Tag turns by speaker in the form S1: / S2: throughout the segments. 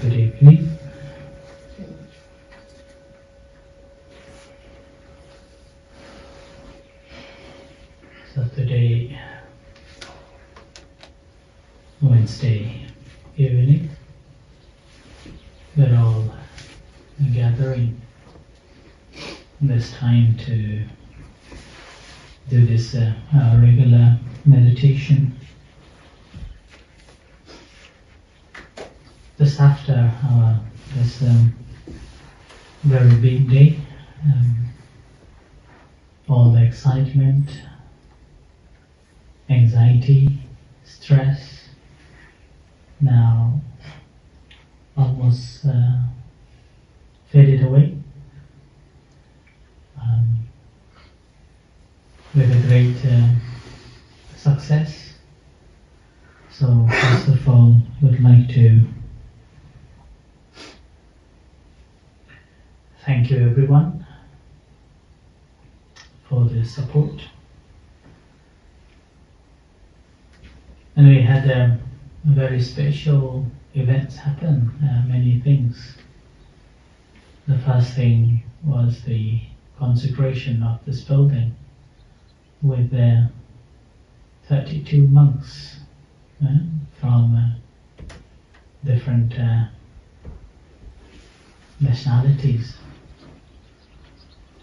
S1: Good evening. So today, Wednesday evening, we're all gathering this time to do this regular meditation just after this very big day. All the excitement, anxiety, stress now almost faded away with a great success. So first of all, would like to thank you everyone for the support. And we had very special events happen, many things. The first thing was the consecration of this building with 32 monks from different nationalities.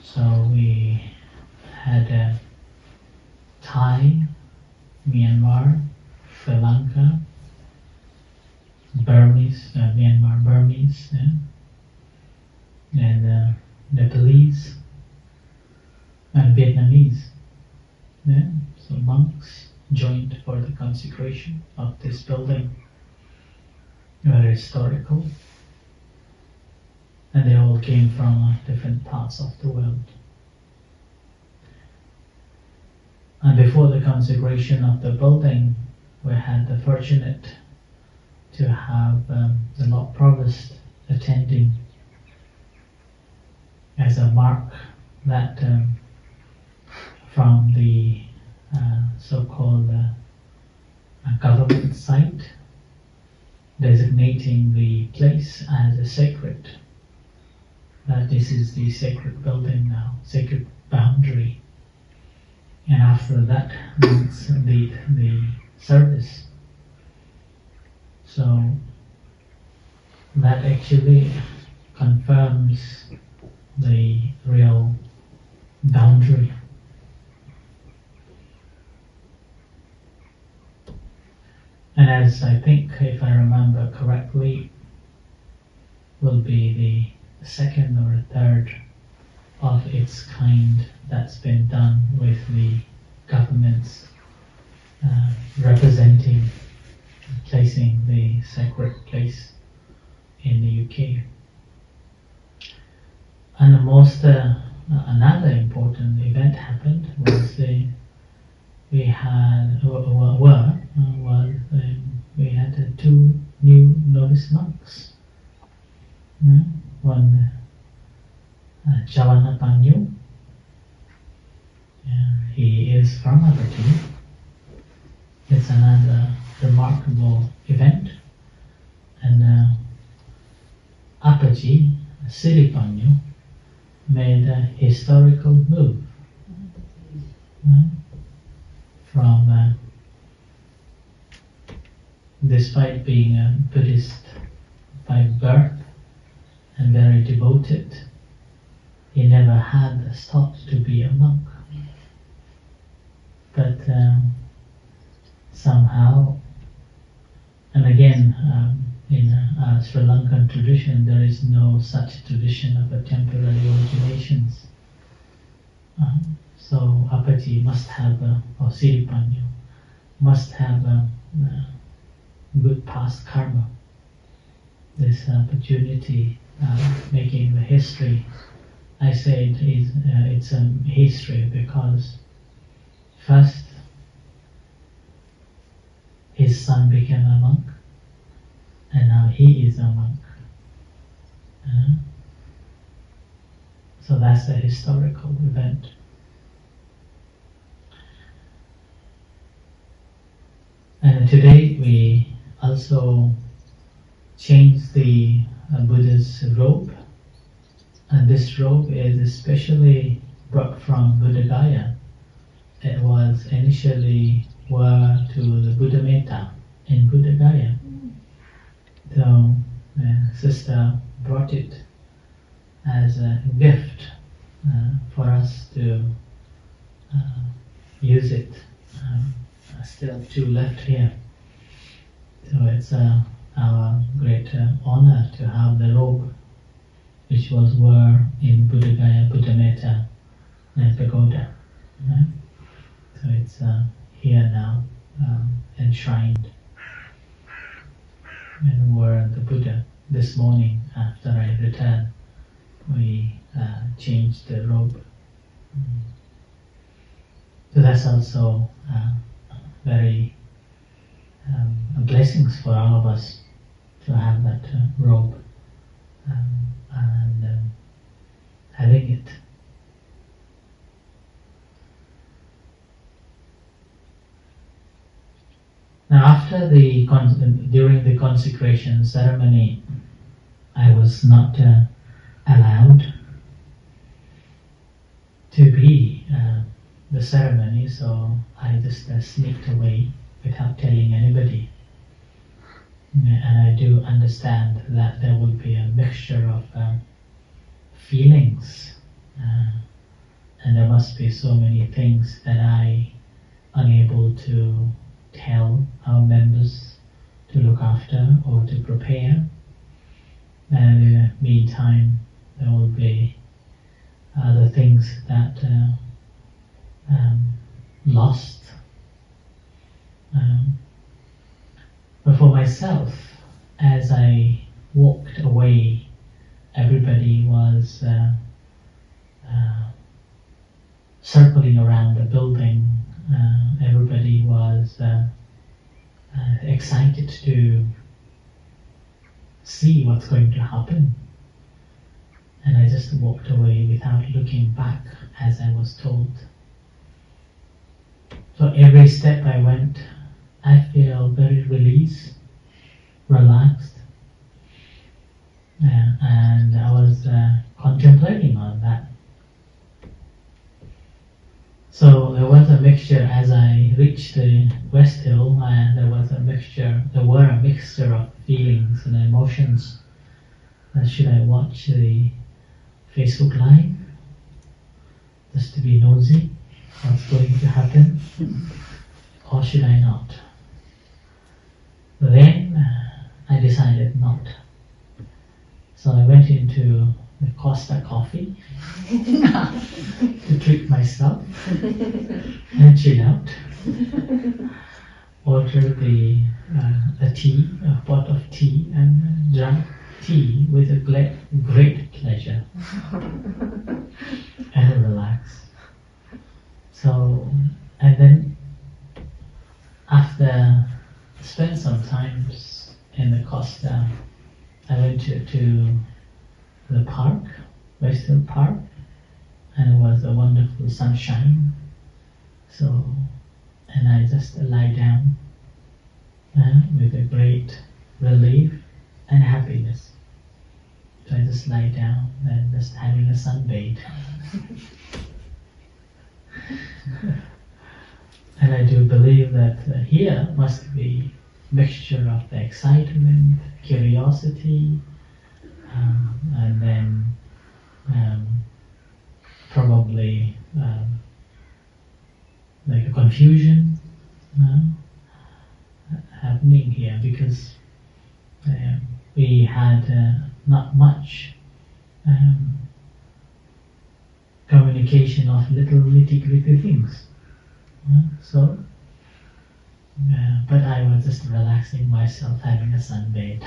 S1: So we had Thai, Myanmar, Sri Lanka, Burmese, Myanmar Burmese, and Nepalese and Vietnamese. So monks joined for the consecration of this building. Very historical, and they all came from different parts of the world. And before the consecration of the building, we had the fortunate to have the Lord Provost attending as a mark that from the so-called government site, designating the place as a sacred, that this is the sacred building now, sacred boundary. And after that, monks lead the service. So that actually confirms the real boundary. And as I think, if I remember correctly, will be the second or third of its kind that's been done with the governments representing, placing the sacred place in the UK. And the most another important event happened was we had two new novice monks. One Chavana Panyu, he is from Aberdeen. It's another remarkable event. And Apaji Siripanyu made a historical move from despite being a Buddhist by birth and very devoted, he never had thought to be a monk. But somehow, and again, in Sri Lankan tradition, there is no such tradition of a temporary originations. So Apaji must have, or Siripanyu, must have a good past karma. This opportunity, making the history. I say it's a history because first his son became a monk, and now he is a monk. So that's a historical event. And today we also changed the Buddha's robe, and this robe is especially brought from Buddha Gaya. It was initially wore to the Buddha Metta in Buddha Gaya. So the sister brought it as a gift for us to use it. Still two left here. So it's our great honor to have the robe which was worn in Buddha Gaya, Buddha Metta Pagoda. So it's here now, enshrined. And were the Buddha. This morning after I returned, we changed the robe. So that's also very blessings for all of us to have that robe and having it. Now, after during the consecration ceremony, I was not allowed to be the ceremony, so I just sneaked away without telling anybody. And I do understand that there will be a mixture of feelings, and there must be so many things that I unable to tell our members to look after or to prepare. And in the meantime, there will be other things that lost. But for myself, as I walked away, everybody was circling around the building. Everybody was excited to see what's going to happen. And I just walked away without looking back as I was told. So every step I went, I feel very released, relaxed. And I was contemplating on that. So there was a mixture as I reached the West Hill, and there were a mixture of feelings and emotions. Should I watch the Facebook Live just to be nosy what's going to happen, or should I not? Then I decided not. So I went into the Costa Coffee to treat myself and chill out. Ordered a pot of tea, and drank tea with a great pleasure and relaxed. So, and then after spent some time in the Costa, I went to the park, West Hill Park, and it was a wonderful sunshine. So, and I just lie down with a great relief and happiness. So I just lie down and just having a sunbathe. And I do believe that here must be mixture of the excitement, curiosity, and then probably like a confusion happening here, because we had not much communication of little nitty-gritty things. But I was just relaxing myself, having a sunbathe.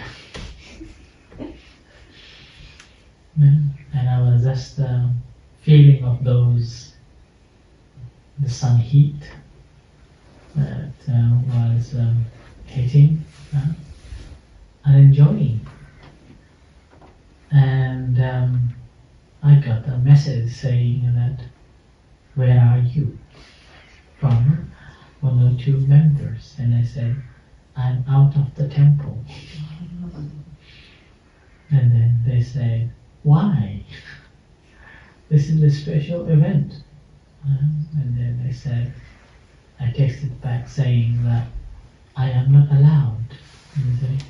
S1: And I was just feeling of the sun heat that was hitting and enjoying. And I got a message saying that, "Where are you?" from one or two members. And I said, "I'm out of the temple." And then they said, why? This is a special event. And then they said, I texted back saying that I am not allowed. And they said,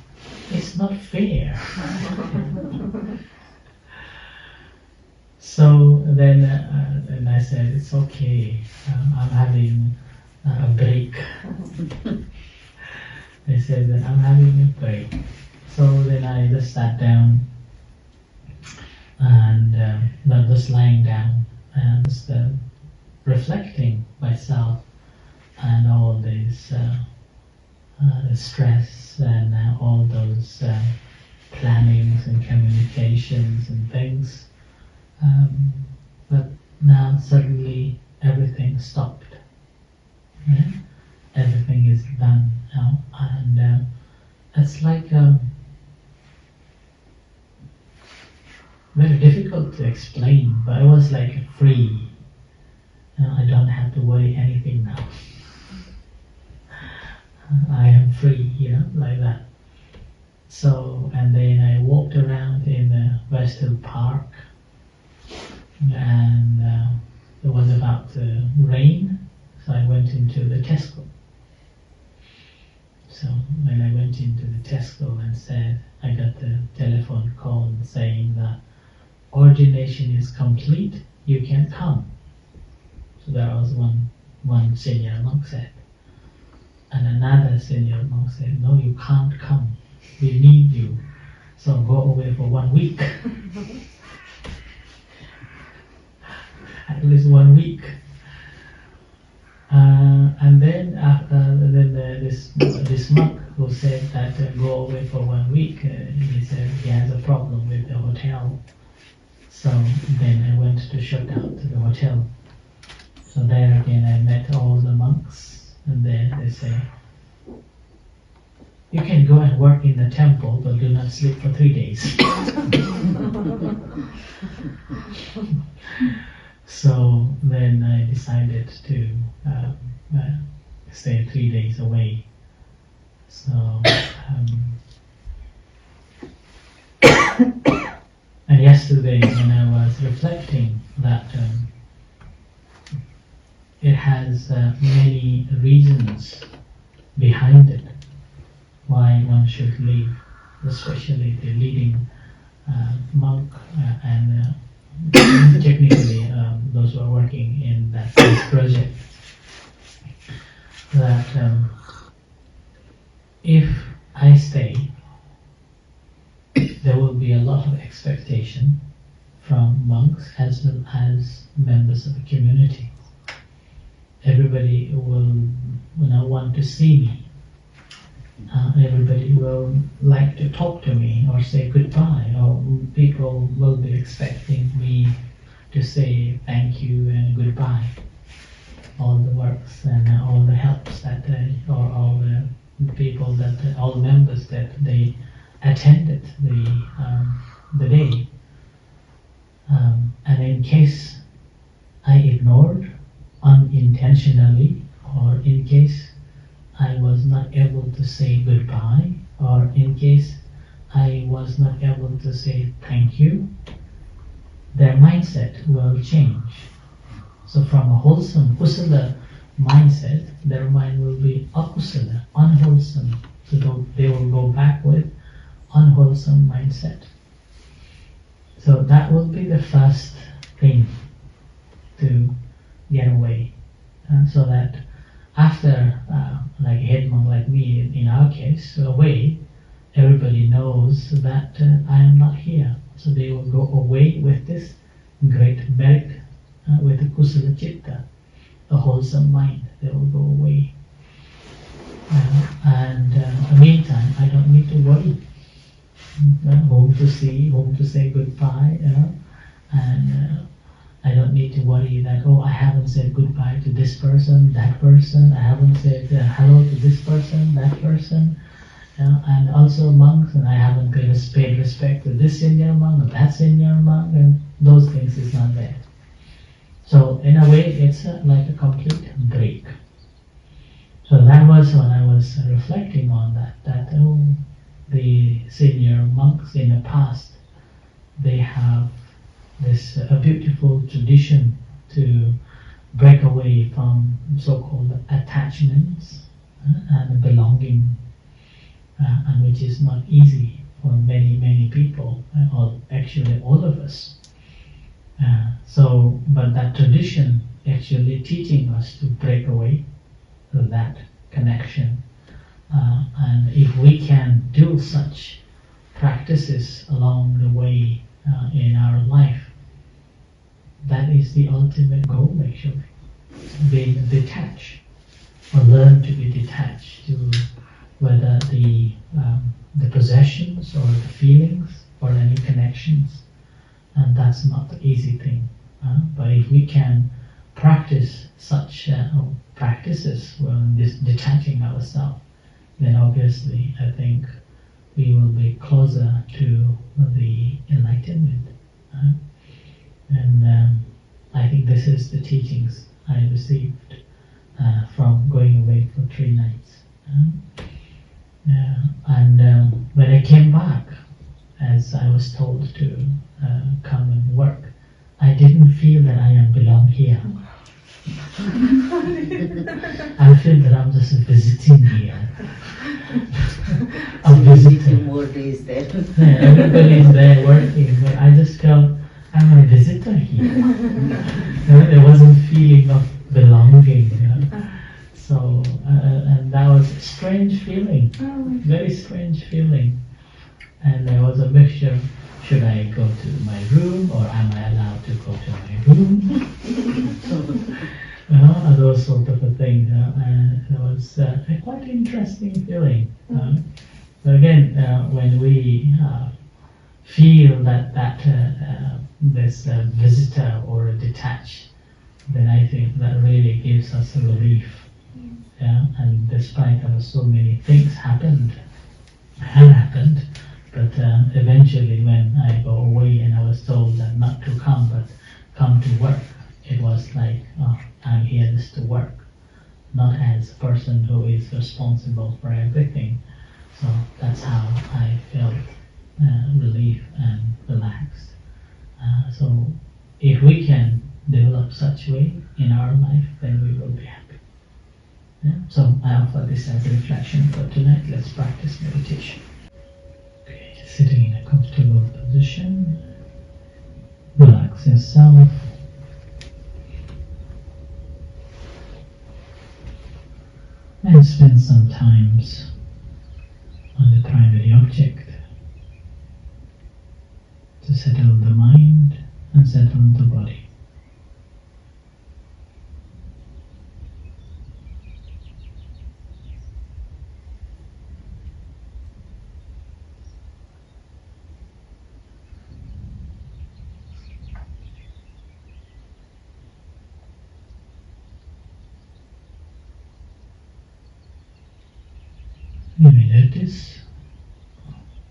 S1: it's not fair. So then and I said, it's okay, I'm having a break. They said that I'm having a break. So then I just sat down and not just lying down and just reflecting myself and all these stress and all those plannings and communications and things. But now suddenly everything stopped. Yeah? Everything is done now, and it's like very difficult to explain. But it was like free. I don't have to worry anything now. I am free, like that. So, and then I walked around in the Westhill Park, and it was about to rain, so I went into the Tesco. So when I went into the Tesco and said, I got the telephone call saying that ordination is complete, you can come. So there was one senior monk said, and another senior monk said, no, you can't come, we need you, so go away for 1 week. At least 1 week. And then after this monk who said that go away for 1 week, he said he has a problem with the hotel. So then I went to shout out to the hotel. So there again I met all the monks, and then they say, you can go and work in the temple, but do not sleep for 3 days. So then I decided to stay 3 days away. So and yesterday when I was reflecting that it has many reasons behind it why one should leave, especially the leading monk and technically those who are working in that project, that if I stay, there will be a lot of expectation from monks as well as members of the community. Everybody will want to see me. Everybody will like to talk to me or say goodbye, or people will be expecting me to say thank you and goodbye. All the works and all the helps that or all the people that all members that they attended the day, and in case I ignored unintentionally, or in case I was not able to say goodbye, or in case I was not able to say thank you, their mindset will change. So from a wholesome kusala mindset, their mind will be akusala, unwholesome. So they will go back with unwholesome mindset. So that will be the first thing to get away. And so that after, like a head monk like me, in our case, away, everybody knows that I am not here. So they will go away with this great merit, with the kusala chitta, the wholesome mind. They will go away. And in the meantime, I don't need to worry whom to see, whom to say goodbye, and I don't need to worry that, oh, I haven't said goodbye to this person, that person, I haven't said hello to this person, that person, and also monks, and I haven't paid respect to this senior monk or that senior monk, and those things is not there. So in a way, it's like a complete break. So that was when I was reflecting on that the senior monks in the past, they have this a beautiful tradition to break away from so-called attachments and belonging, and which is not easy for many people, or actually all of us. But that tradition actually teaching us to break away that connection, and if we can do such practices along the way in our life, that is the ultimate goal actually, being detached, or learn to be detached to whether the possessions or the feelings or any connections, and that's not the easy thing. But if we can practice such practices, this detaching ourselves, then obviously I think we will be closer to the enlightenment. And I think this is the teachings I received from going away for 3 nights. And when I came back, as I was told to come and work, I didn't feel that I belong here. I feel that I'm just visiting here. I'm visiting.
S2: More days there.
S1: Yeah, everybody's there working, but I just felt I'm a visitor here. There wasn't feeling of belonging. So, and that was a strange feeling, very strange feeling. And there was a mixture, should I go to my room or am I allowed to go to my room? Those sort of a thing. And it was a quite interesting feeling. But again, when we feel that there's a visitor or a detached, then I think that really gives us a relief. And despite so many things had happened, but eventually when I go away and I was told that not to come but come to work, it was like, oh, I'm here just to work, not as a person who is responsible for everything. So that's how I felt relief and relaxed. So if we can develop such way in our life, then we will be happy. So I offer this as a reflection for tonight. Let's practice meditation. Okay, sitting in a comfortable position, relax yourself. And spend some time on the primary object to settle the mind and settle the body. You may notice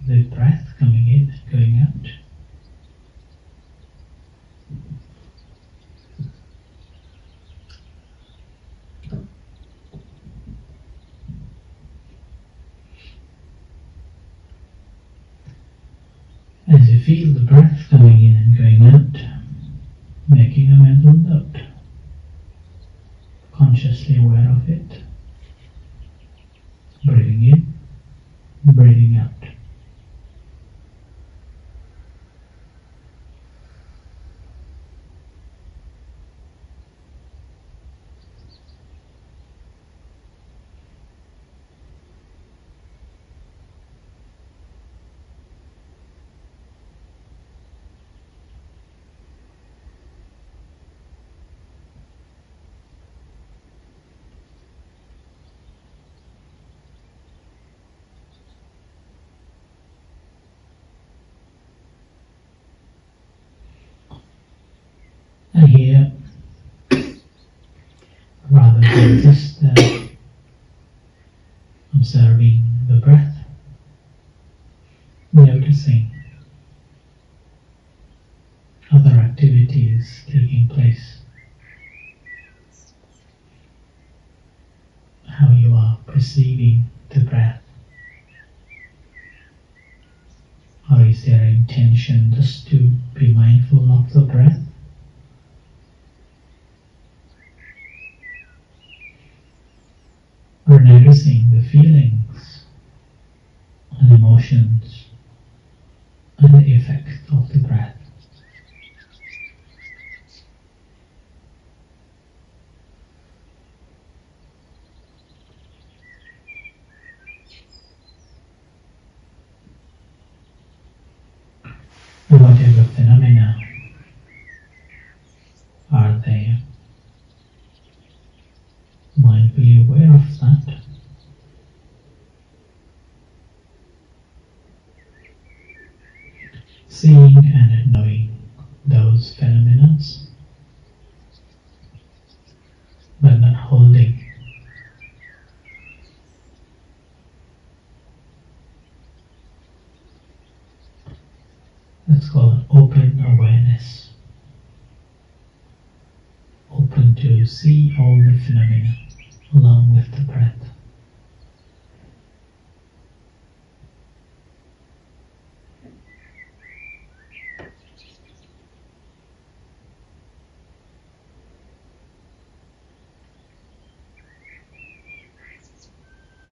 S1: the breath coming in and going out. As you feel the breath coming in and going out, making a mental note, consciously aware of it, breathing in, breathing out. And here, rather than just observing the breath, noticing other activities taking place, how you are perceiving the breath, Or is your intention just to be mindful of the breath? Or noticing the feelings and emotions and the effect of the breath? And whatever phenomena are there, mindfully aware of that. Seeing and knowing those phenomena, but not holding. That's called open awareness. Open to see all the phenomena along with the breath.